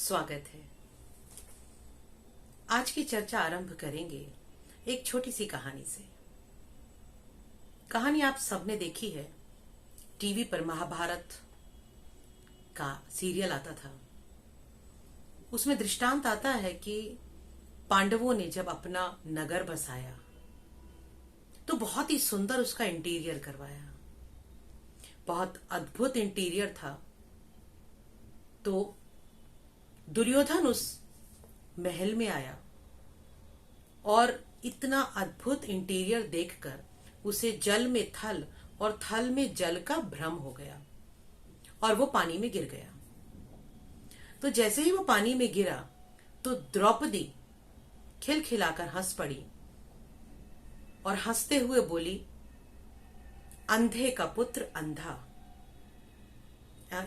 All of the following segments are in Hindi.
स्वागत है। आज की चर्चा आरंभ करेंगे एक छोटी सी कहानी से। कहानी आप सबने देखी है, टीवी पर महाभारत का सीरियल आता था। उसमें दृष्टांत आता है कि पांडवों ने जब अपना नगर बसाया तो बहुत ही सुंदर उसका इंटीरियर करवाया, बहुत अद्भुत इंटीरियर था। तो दुर्योधन उस महल में आया और इतना अद्भुत इंटीरियर देखकर उसे जल में थल और थल में जल का भ्रम हो गया और वो पानी में गिर गया। तो जैसे ही वो पानी में गिरा तो द्रौपदी खिलखिलाकर हंस पड़ी और हंसते हुए बोली, अंधे का पुत्र अंधा।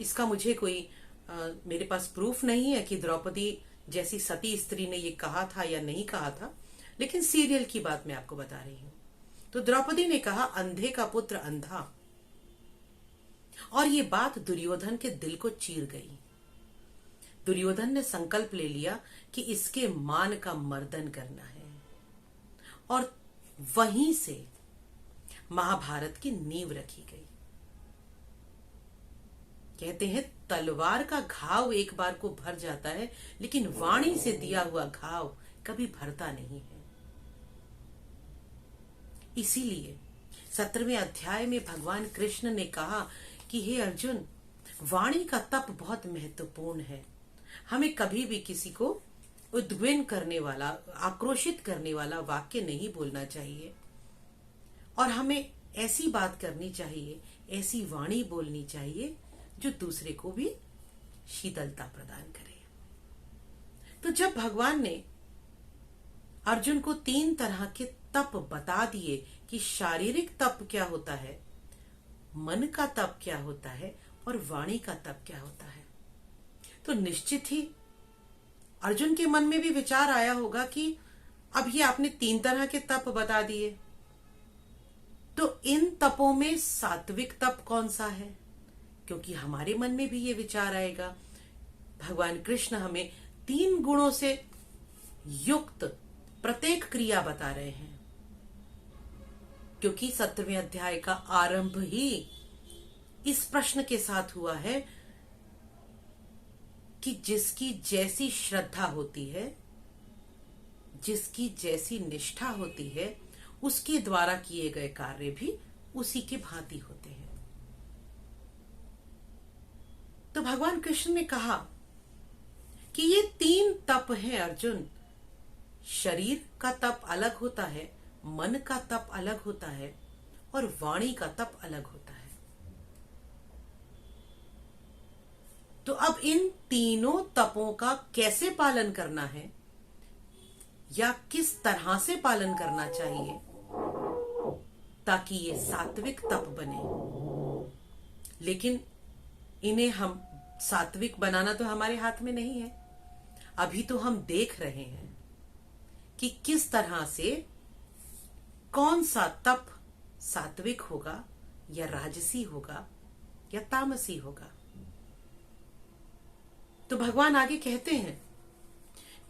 इसका मुझे कोई मेरे पास प्रूफ नहीं है कि द्रौपदी जैसी सती स्त्री ने ये कहा था या नहीं कहा था, लेकिन सीरियल की बात मैं आपको बता रही हूं। तो द्रौपदी ने कहा, अंधे का पुत्र अंधा। और ये बात दुर्योधन के दिल को चीर गई। दुर्योधन ने संकल्प ले लिया कि इसके मान का मर्दन करना है और वहीं से महाभारत की नींव रखी गई। कहते हैं तलवार का घाव एक बार को भर जाता है, लेकिन वाणी से दिया हुआ घाव कभी भरता नहीं है। इसीलिए 17वें अध्याय में भगवान कृष्ण ने कहा कि हे अर्जुन, वाणी का तप बहुत महत्वपूर्ण है। हमें कभी भी किसी को उद्विग्न करने वाला, आक्रोशित करने वाला वाक्य नहीं बोलना चाहिए और हमें ऐसी बात करनी चाहिए, ऐसी वाणी बोलनी चाहिए जो दूसरे को भी शीतलता प्रदान करे। तो जब भगवान ने अर्जुन को 3 तरह के तप बता दिए कि शारीरिक तप क्या होता है, मन का तप क्या होता है और वाणी का तप क्या होता है, तो निश्चित ही अर्जुन के मन में भी विचार आया होगा कि अब ये आपने 3 तरह के तप बता दिए, तो इन तपों में सात्विक तप कौन सा है? क्योंकि हमारे मन में भी ये विचार आएगा। भगवान कृष्ण हमें 3 गुणों से युक्त प्रत्येक क्रिया बता रहे हैं, क्योंकि 17वें अध्याय का आरंभ ही इस प्रश्न के साथ हुआ है कि जिसकी जैसी श्रद्धा होती है, जिसकी जैसी निष्ठा होती है, उसके द्वारा किए गए कार्य भी उसी के भांति होते हैं। तो भगवान कृष्ण ने कहा कि ये 3 तप हैं अर्जुन। शरीर का तप अलग होता है, मन का तप अलग होता है और वाणी का तप अलग होता है। तो अब इन तीनों तपों का कैसे पालन करना है या किस तरह से पालन करना चाहिए ताकि ये सात्विक तप बने। लेकिन इन्हें हम सात्विक बनाना तो हमारे हाथ में नहीं है। अभी तो हम देख रहे हैं कि किस तरह से कौन सा तप सात्विक होगा या राजसी होगा या तामसी होगा। तो भगवान आगे कहते हैं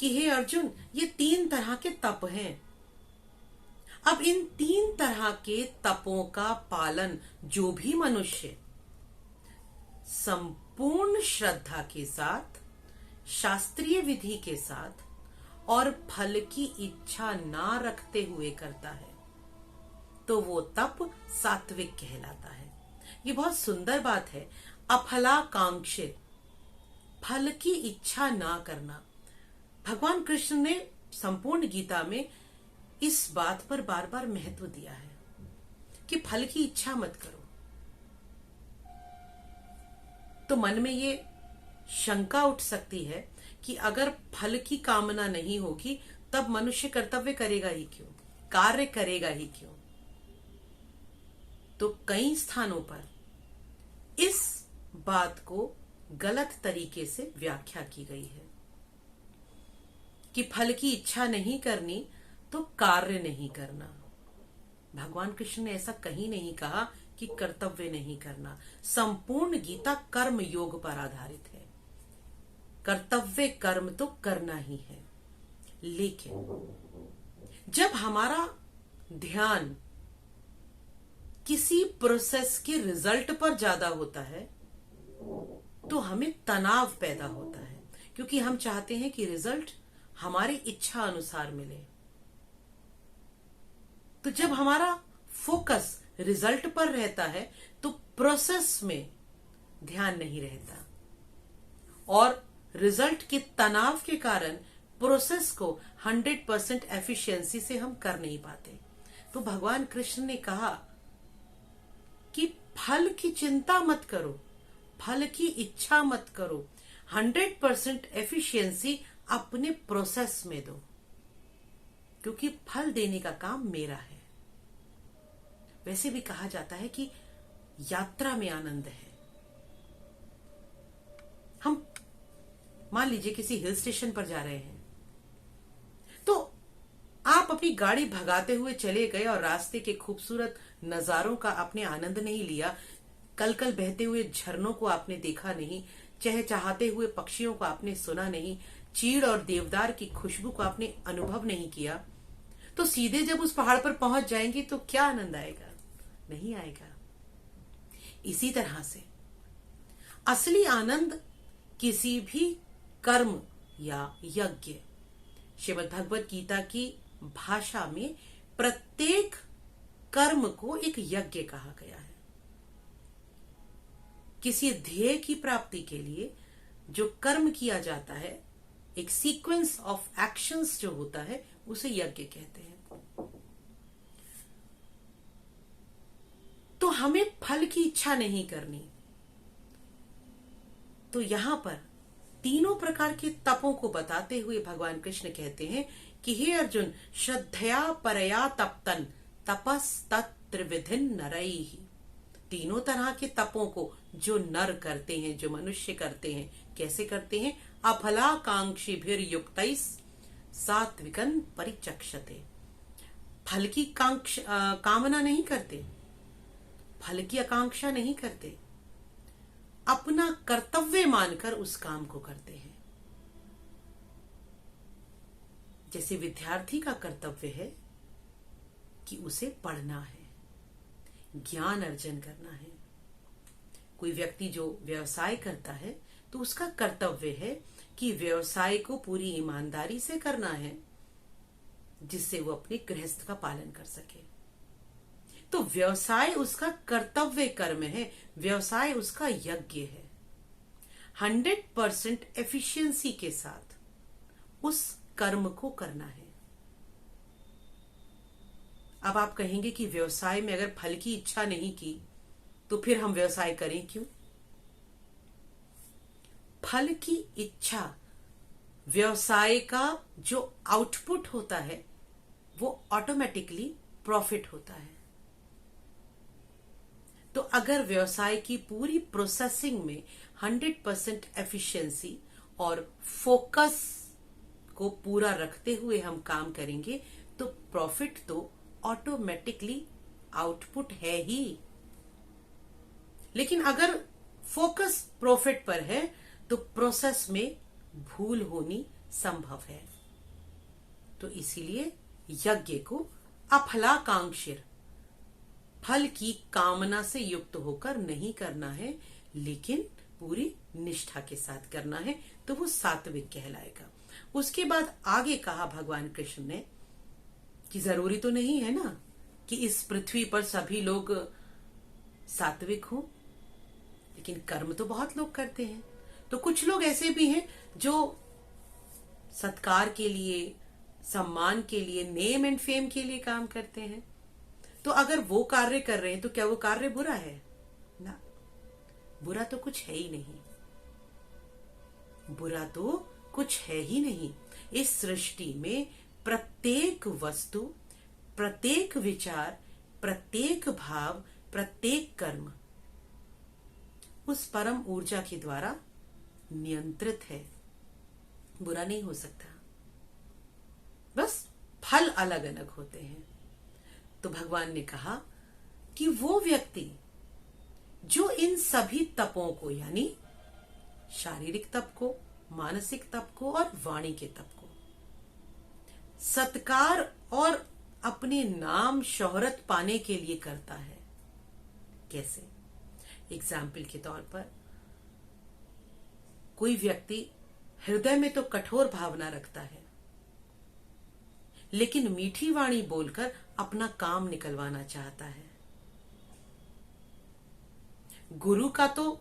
कि हे अर्जुन, ये 3 तरह के तप हैं। अब इन 3 तरह के तपों का पालन जो भी मनुष्य संपूर्ण श्रद्धा के साथ, शास्त्रीय विधि के साथ और फल की इच्छा ना रखते हुए करता है, तो वो तप सात्विक कहलाता है। ये बहुत सुंदर बात है। अफलाकांक्षित, फल की इच्छा ना करना। भगवान कृष्ण ने संपूर्ण गीता में इस बात पर बार बार महत्व दिया है कि फल की इच्छा मत करो। तो मन में ये शंका उठ सकती है कि अगर फल की कामना नहीं होगी तब मनुष्य कर्तव्य करेगा ही क्यों, कार्य करेगा ही क्यों। तो कई स्थानों पर इस बात को गलत तरीके से व्याख्या की गई है कि फल की इच्छा नहीं करनी तो कार्य नहीं करना। भगवान कृष्ण ने ऐसा कहीं नहीं कहा कि कर्तव्य नहीं करना। संपूर्ण गीता कर्म योग पर आधारित है। कर्तव्य कर्म तो करना ही है, लेकिन जब हमारा ध्यान किसी प्रोसेस के रिजल्ट पर ज्यादा होता है तो हमें तनाव पैदा होता है, क्योंकि हम चाहते हैं कि रिजल्ट हमारी इच्छा अनुसार मिले। तो जब हमारा फोकस रिजल्ट पर रहता है तो प्रोसेस में ध्यान नहीं रहता, और रिजल्ट के तनाव के कारण प्रोसेस को 100% एफिशिएंसी से हम कर नहीं पाते। तो भगवान कृष्ण ने कहा कि फल की चिंता मत करो, फल की इच्छा मत करो, 100% एफिशिएंसी अपने प्रोसेस में दो, क्योंकि फल देने का काम मेरा है। वैसे भी कहा जाता है कि यात्रा में आनंद है। हम मान लीजिए किसी हिल स्टेशन पर जा रहे हैं, तो आप अपनी गाड़ी भगाते हुए चले गए और रास्ते के खूबसूरत नजारों का आपने आनंद नहीं लिया, कल कल बहते हुए झरनों को आपने देखा नहीं, चहचहाते हुए पक्षियों को आपने सुना नहीं, चीड़ और देवदार की खुशबू को आपने अनुभव नहीं किया, तो सीधे जब उस पहाड़ पर पहुंच जाएंगे तो क्या आनंद आएगा? नहीं आएगा। इसी तरह से असली आनंद किसी भी कर्म या यज्ञ, श्रीमद् भगवत गीता की भाषा में प्रत्येक कर्म को एक यज्ञ कहा गया है। किसी ध्येय की प्राप्ति के लिए जो कर्म किया जाता है, एक सीक्वेंस ऑफ एक्शंस जो होता है, उसे यज्ञ कहते हैं। तो हमें फल की इच्छा नहीं करनी। तो यहां पर तीनों प्रकार के तपों को बताते हुए भगवान कृष्ण कहते हैं कि हे अर्जुन, श्रद्धया परया तप्तन तपस त्रिविधिन नरैहि। तीनों तरह के तपों को जो नर करते हैं, जो मनुष्य करते हैं, कैसे करते हैं? अफलाकांक्षीभिर युक्तैः सात्विकं परिचक्षते। फल की कामना नहीं करते, फल की आकांक्षा नहीं करते, अपना कर्तव्य मानकर उस काम को करते हैं। जैसे विद्यार्थी का कर्तव्य है कि उसे पढ़ना है, ज्ञान अर्जन करना है। कोई व्यक्ति जो व्यवसाय करता है तो उसका कर्तव्य है कि व्यवसाय को पूरी ईमानदारी से करना है, जिससे वो अपने गृहस्थ का पालन कर सके। तो व्यवसाय उसका कर्तव्य कर्म है, व्यवसाय उसका यज्ञ है। 100% एफिशिएंसी के साथ उस कर्म को करना है। अब आप कहेंगे कि व्यवसाय में अगर फल की इच्छा नहीं की तो फिर हम व्यवसाय करें क्यों? फल की इच्छा, व्यवसाय का जो आउटपुट होता है वो ऑटोमेटिकली प्रॉफिट होता है। तो अगर व्यवसाय की पूरी प्रोसेसिंग में 100% एफिशिएंसी और फोकस को पूरा रखते हुए हम काम करेंगे तो प्रॉफिट तो ऑटोमेटिकली आउटपुट है ही। लेकिन अगर फोकस प्रॉफिट पर है तो प्रोसेस में भूल होनी संभव है। तो इसीलिए यज्ञ को अफलाकांक्षिर, फल की कामना से युक्त होकर नहीं करना है, लेकिन पूरी निष्ठा के साथ करना है, तो वो सात्विक कहलाएगा। उसके बाद आगे कहा भगवान कृष्ण ने कि जरूरी तो नहीं है ना कि इस पृथ्वी पर सभी लोग सात्विक हों, लेकिन कर्म तो बहुत लोग करते हैं। तो कुछ लोग ऐसे भी हैं जो सत्कार के लिए, सम्मान के लिए, नेम एंड फेम के लिए काम करते हैं। तो अगर वो कार्य कर रहे हैं तो क्या वो कार्य बुरा है? ना, बुरा तो कुछ है ही नहीं, बुरा तो कुछ है ही नहीं। इस सृष्टि में प्रत्येक वस्तु, प्रत्येक विचार, प्रत्येक भाव, प्रत्येक कर्म उस परम ऊर्जा के द्वारा नियंत्रित है, बुरा नहीं हो सकता। बस फल अलग अलग होते हैं। तो भगवान ने कहा कि वो व्यक्ति जो इन सभी तपों को, यानी शारीरिक तप को, मानसिक तप को और वाणी के तप को। सत्कार और अपने नाम शोहरत पाने के लिए करता है। कैसे? एग्जाम्पल के तौर पर, कोई व्यक्ति हृदय में तो कठोर भावना रखता है, लेकिन मीठी वाणी बोलकर अपना काम निकलवाना चाहता है। गुरु का तो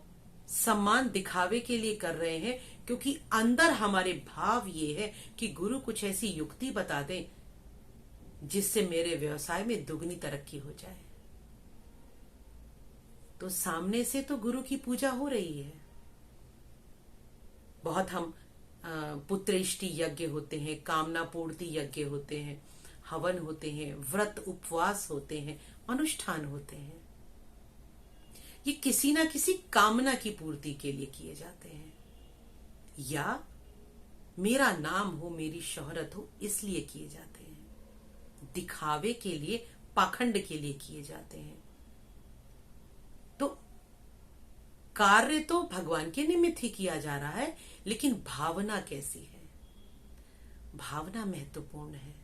सम्मान दिखावे के लिए कर रहे हैं, क्योंकि अंदर हमारे भाव ये है कि गुरु कुछ ऐसी युक्ति बता दें जिससे मेरे व्यवसाय में दुगनी तरक्की हो जाए। तो सामने से तो गुरु की पूजा हो रही है। बहुत हम पुत्रेष्टि यज्ञ होते हैं, कामना पूर्ति यज्ञ होते हैं, हवन होते हैं, व्रत उपवास होते हैं, अनुष्ठान होते हैं। ये किसी ना किसी कामना की पूर्ति के लिए किए जाते हैं, या मेरा नाम हो, मेरी शोहरत हो, इसलिए किए जाते हैं। दिखावे के लिए, पाखंड के लिए किए जाते हैं। तो कार्य तो भगवान के निमित्त ही किया जा रहा है, लेकिन भावना कैसी है? भावना महत्वपूर्ण है।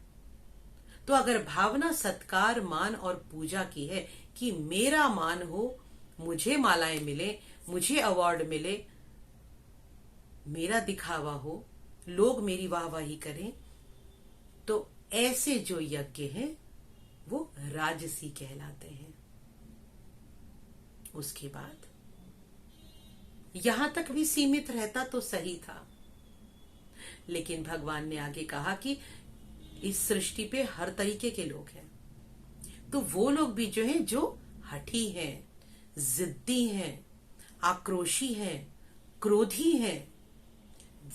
तो अगर भावना सत्कार, मान और पूजा की है कि मेरा मान हो, मुझे मालाएं मिले, मुझे अवार्ड मिले, मेरा दिखावा हो, लोग मेरी वाहवाही करें, तो ऐसे जो यज्ञ हैं वो राजसी कहलाते हैं। उसके बाद यहां तक भी सीमित रहता तो सही था, लेकिन भगवान ने आगे कहा कि इस सृष्टि पे हर तरीके के लोग हैं। तो वो लोग भी जो हैं, जो हठी हैं, जिद्दी हैं, आक्रोशी हैं, क्रोधी हैं,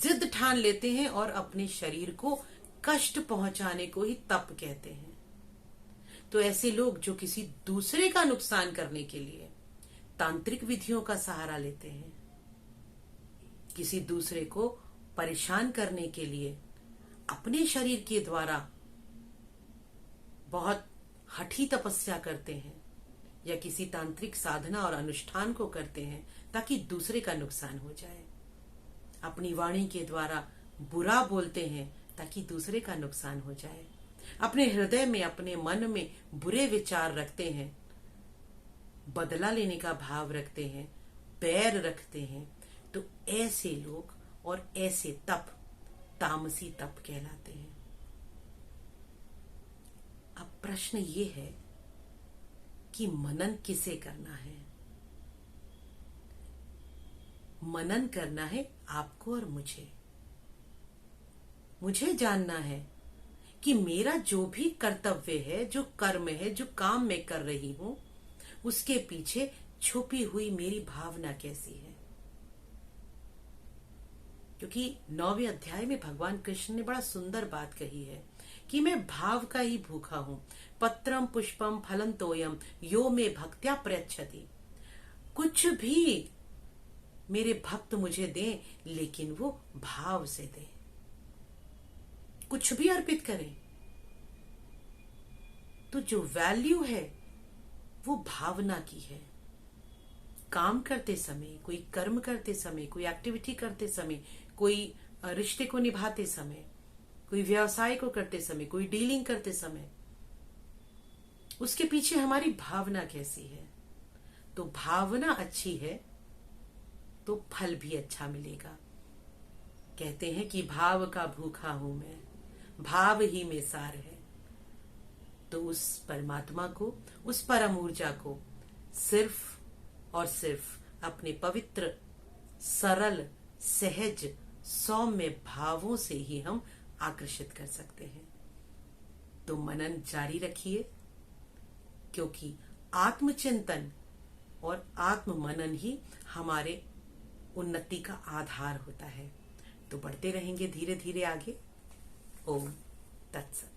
जिद ठान लेते हैं और अपने शरीर को कष्ट पहुंचाने को ही तप कहते हैं। तो ऐसे लोग जो किसी दूसरे का नुकसान करने के लिए तांत्रिक विधियों का सहारा लेते हैं, किसी दूसरे को परेशान करने के लिए अपने शरीर के द्वारा बहुत हठी तपस्या करते हैं, या किसी तांत्रिक साधना और अनुष्ठान को करते हैं ताकि दूसरे का नुकसान हो जाए, अपनी वाणी के द्वारा बुरा बोलते हैं ताकि दूसरे का नुकसान हो जाए, अपने हृदय में, अपने मन में बुरे विचार रखते हैं, बदला लेने का भाव रखते हैं, बैर रखते हैं, तो ऐसे लोग और ऐसे तप तामसी तप कहलाते हैं। अब प्रश्न ये है कि मनन किसे करना है? मनन करना है आपको और मुझे जानना है कि मेरा जो भी कर्तव्य है, जो कर्म है, जो काम मैं कर रही हूं, उसके पीछे छुपी हुई मेरी भावना कैसी है। क्योंकि 9वें अध्याय में भगवान कृष्ण ने बड़ा सुंदर बात कही है कि मैं भाव का ही भूखा हूं। पत्रम पुष्पम फलम तोयम यो में भक्त्या प्रयच्छति। कुछ भी मेरे भक्त मुझे दें, लेकिन वो भाव से दें, कुछ भी अर्पित करें। तो जो वैल्यू है वो भावना की है। काम करते समय, कोई कर्म करते समय, कोई एक्टिविटी करते समय, कोई रिश्ते को निभाते समय, कोई व्यवसाय को करते समय, कोई डीलिंग करते समय, उसके पीछे हमारी भावना कैसी है। तो भावना अच्छी है तो फल भी अच्छा मिलेगा। कहते हैं कि भाव का भूखा हूं मैं, भाव ही में सार है। तो उस परमात्मा को, उस परम ऊर्जा को सिर्फ और सिर्फ अपने पवित्र, सरल, सहज, सौम्य भावों से ही हम आकर्षित कर सकते हैं। तो मनन जारी रखिए, क्योंकि आत्मचिंतन और आत्म मनन ही हमारे उन्नति का आधार होता है। तो बढ़ते रहेंगे धीरे धीरे आगे। ओम तत्सत।